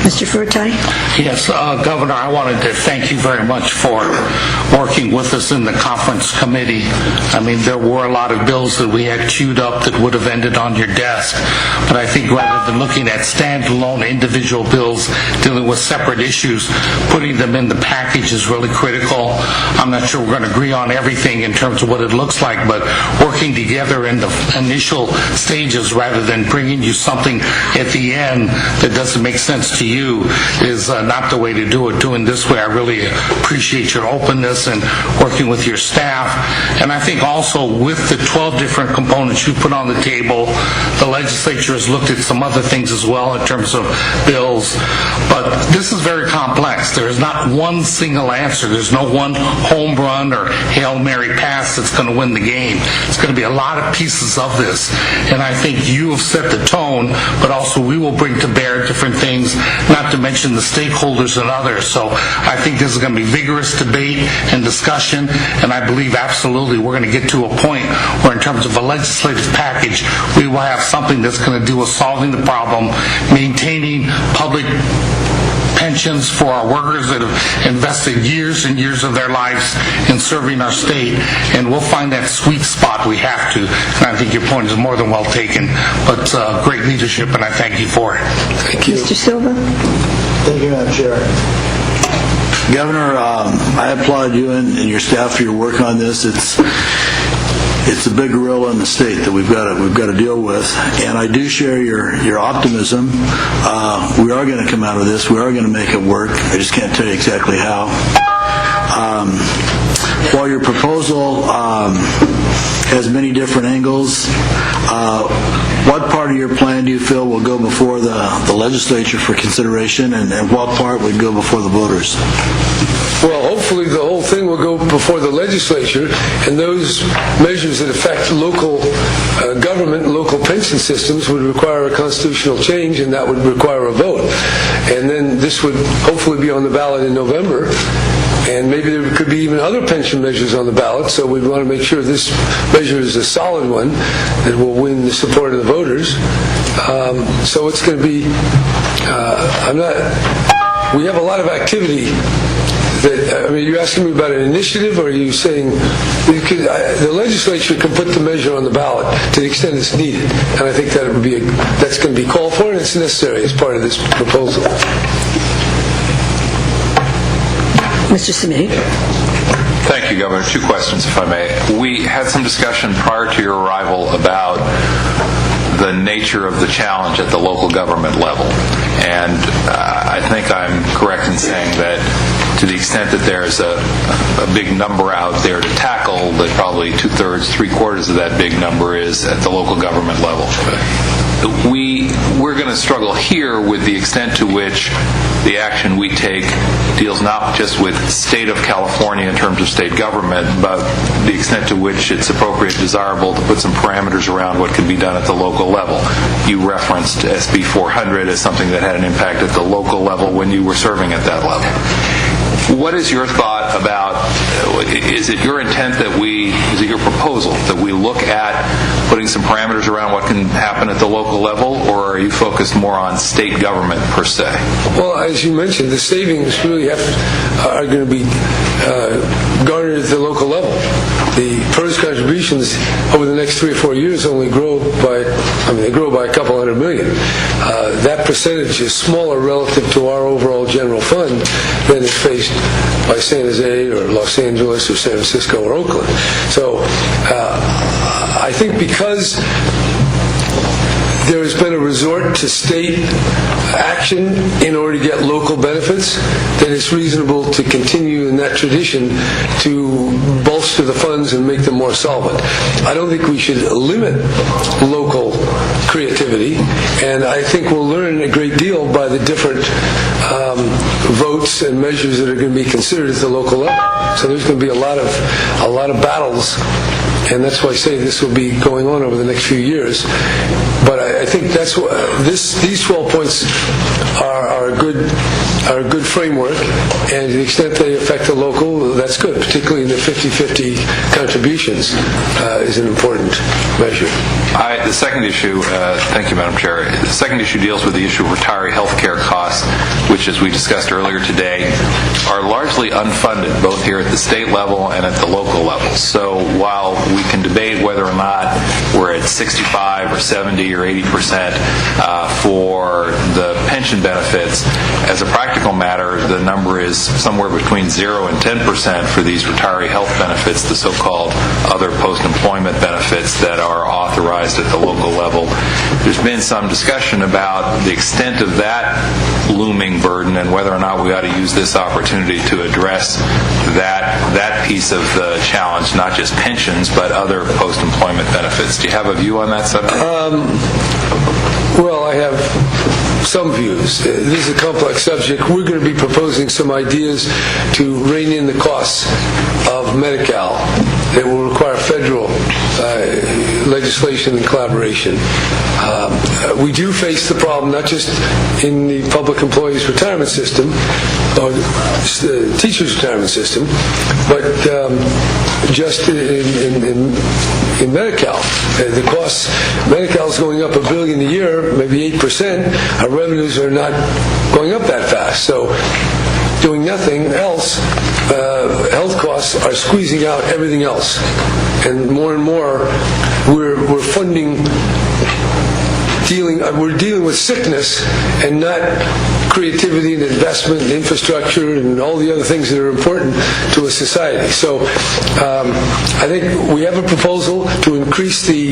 Mr. Furtai? Yes, Governor, I wanted to thank you very much for working with us in the conference committee. I mean, there were a lot of bills that we had queued up that would have ended on your desk, but I think rather than looking at standalone individual bills dealing with separate issues, putting them in the package is really critical. I'm not sure we're going to agree on everything in terms of what it looks like, but working together in the initial stages rather than bringing you something at the end that doesn't make sense to you is not the way to do it. Doing this way, I really appreciate your openness and working with your staff. And I think also with the 12 different components you put on the table, the legislature has looked at some other things as well in terms of bills. But this is very complex. There is not one single answer. There's no one home run or Hail Mary pass that's going to win the game. It's going to be a lot of pieces of this. And I think you have set the tone, but also we will bring to bear different things, not to mention the stakeholders and others. So I think this is going to be vigorous debate and discussion, and I believe absolutely we're going to get to a point where in terms of a legislative package, we will have something that's going to do with solving the problem, maintaining public pensions for our workers that have invested years and years of their lives in serving our state, and we'll find that sweet spot we have to. And I think your point is more than well taken, but great leadership, and I thank you for it. Thank you. Mr. Silva? Thank you, Madam Chair. Governor, I applaud you and your staff for your work on this. It's a big gorilla in the state that we've got to deal with, and I do share your optimism. We are going to come out of this. We are going to make it work. I just can't tell you exactly how. While your proposal has many different angles, what part of your plan do you feel will go before the legislature for consideration, and what part would go before the voters? Well, hopefully the whole thing will go before the legislature, and those measures that affect local government, local pension systems would require a constitutional change, and that would require a vote. And then this would hopefully be on the ballot in November, and maybe there could be even other pension measures on the ballot, so we want to make sure this measure is a solid one that will win the support of the voters. So it's going to be, we have a lot of activity. You're asking me about an initiative, or are you saying the legislature can put the measure on the ballot to the extent it's needed? And I think that's going to be called for, and it's necessary as part of this proposal. Mr. Simei? Thank you, Governor. Two questions, if I may. We had some discussion prior to your arrival about the nature of the challenge at the local government level. And I think I'm correct in saying that to the extent that there's a big number out there to tackle, that probably 2/3, 3/4 of that big number is at the local government level. We're going to struggle here with the extent to which the action we take deals not just with the state of California in terms of state government, but the extent to which it's appropriate, desirable to put some parameters around what can be done at the local level. You referenced SB 400 as something that had an impact at the local level when you were serving at that level. What is your thought about, is it your intent that is it your proposal that we look at putting some parameters around what can happen at the local level, or are you focused more on state government per se? Well, As you mentioned, the savings really are going to be garnered at the local level. The PERS contributions over the next 3 or 4 years only grow by a couple $100 million. That percentage is smaller relative to our overall general fund than is faced by San Jose or Los Angeles or San Francisco or Oakland. So I think because there has been a resort to state action in order to get local benefits, then it's reasonable to continue in that tradition to bolster the funds and make them more solvent. I don't think we should limit local creativity, and I think we'll learn a great deal by the different votes and measures that are going to be considered at the local level. So there's going to be a lot of battles, and that's why I say this will be going on over the next few years. But I think that's what these 12 points are a good framework, and to the extent they affect the local, that's good. Particularly in the 50-50 contributions is an important measure. The second issue, thank you, Madam Chair. The second issue deals with the issue of retiree health care costs. which, as we discussed earlier today, are largely unfunded, both here at the state level and at the local level. So while we can debate whether or not we're at 65 or 70 or 80% for the pension benefits, as a practical matter, the number is somewhere between 0 and 10% for these retiree health benefits, the so-called other post-employment benefits that are authorized at the local level. There's been some discussion about the extent of that looming burden and whether or not we ought to use this opportunity to address that piece of the challenge, not just pensions, but other post-employment benefits. Do you have a view on that subject? Well, I have some views. This is a complex subject. We're going to be proposing some ideas to rein in the costs of Medi-Cal that will require federal legislation and collaboration. We do face the problem not just in the public employees retirement system or the teachers retirement system, but just in Medi-Cal. The costs, Medi-Cal is going up $1 billion a year, maybe 8%. Our revenues are not going up that fast. So doing nothing else, health costs are squeezing out everything else. And more we're funding we're dealing with sickness and not creativity and investment and infrastructure and all the other things that are important to a society. So I think we have a proposal to increase the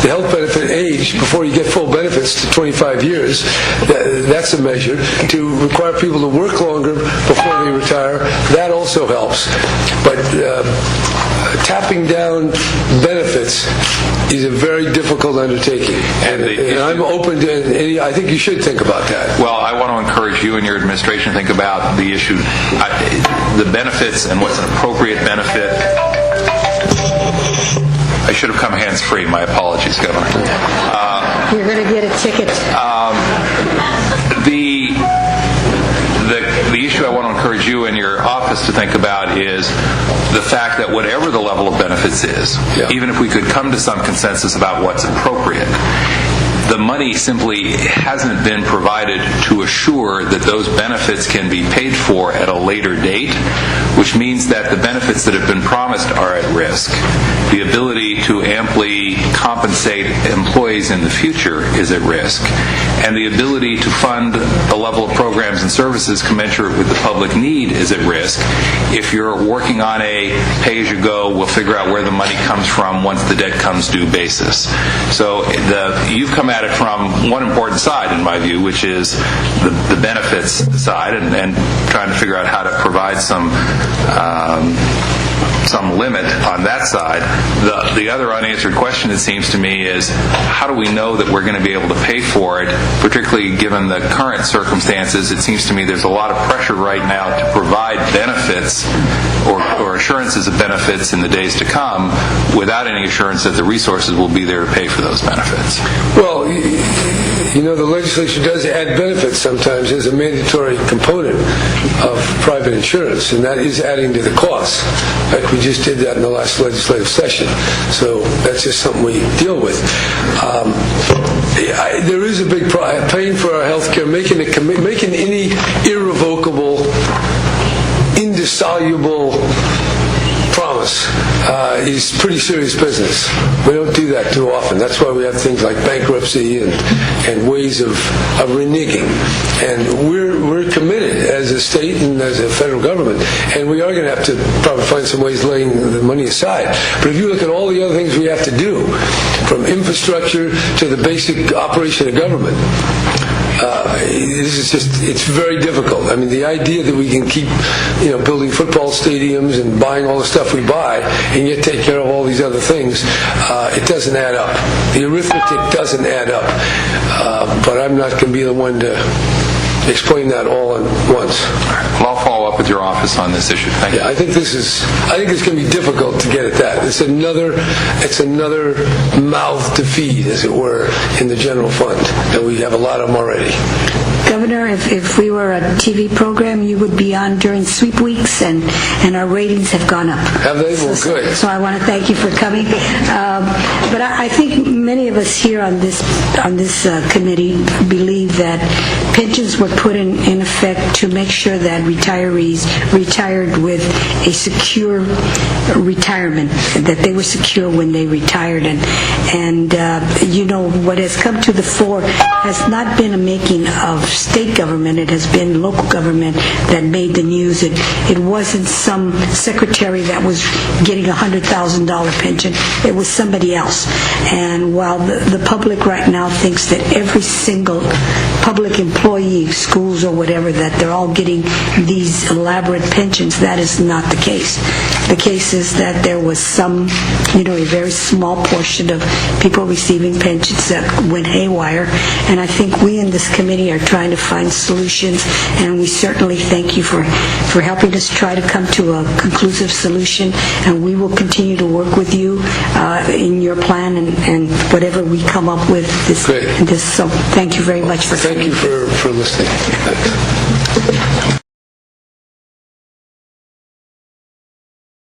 health benefit age before you get full benefits to 25 years. That's a measure. To require people to work longer before they retire, that also helps. But tapping down benefits is a very difficult undertaking. And I'm open to any, I think you should think about that. Well, I want to encourage you and your administration to think about the issue, the benefits and what's an appropriate benefit. I should have come hands-free. My apologies, Governor. You're going to get a ticket. The issue I want to encourage you and your office to think about is the fact that whatever the level of benefits is, even if we could come to some consensus about what's appropriate, the money simply hasn't been provided to assure that those benefits can be paid for at a later date, which means that the benefits that have been promised are at risk. The ability to amply compensate employees in the future is at risk. And the ability to fund the level of programs and services commensurate with the public need is at risk if you're working on a pay-as-you-go, we'll figure out where the money comes from once the debt comes due basis. So you've come at it from one important side, in my view, which is the benefits side, and trying to figure out how to provide some limit on that side. The other unanswered question, it seems to me, is how do we know that we're going to be able to pay for it, particularly given the current circumstances? It seems to me there's a lot of pressure right now to provide benefits or assurances of benefits in the days to come without any assurance that the resources will be there to pay for those benefits. Well, you know, the legislature does add benefits sometimes as a mandatory component of private insurance, and that is adding to the cost. In fact, we just did that in the last legislative session, so that's just something we deal with. There is a big problem. Paying for our health care, making any irrevocable, indissoluble promise is pretty serious business. We don't do that too often. That's why we have things like bankruptcy and ways of reneging. And we're committed as a state and as a federal government, and we are going to have to probably find some ways laying the money aside. But if you look at all the other things we have to do, from infrastructure to the basic operation of government, it's very difficult. I mean, the idea that we can keep, building football stadiums and buying all the stuff we buy and yet take care of all these other things, it doesn't add up. The arithmetic doesn't add up. But I'm not going to be the one to explain that all at once. Well, I'll follow up with your office on this issue. Thank you. I think it's going to be difficult to get at that. It's another mouth to feed, as it were, in the general fund, and we have a lot of them already. Governor, if we were a TV program, you would be on during sweep weeks, and our ratings have gone up. Have they? Well, good. So I want to thank you for coming. But I think many of us here on this committee believe that pensions were put in effect to make sure that retirees retired with a secure retirement, that they were secure when they retired. And what has come to the fore has not been a making of state government. It has been local government that made the news. It wasn't some secretary that was getting a $100,000 pension. It was somebody else. And while the public right now thinks that every single public employee, schools or whatever, that they're all getting these elaborate pensions, that is not the case. The case is that there was some, a very small portion of people receiving pensions that went haywire. And I think we in this committee are trying to find solutions, and we certainly thank you for helping us try to come to a conclusive solution, and we will continue to work with you in your plan and whatever we come up with. Great. So thank you very much for Thank you for listening. Thanks.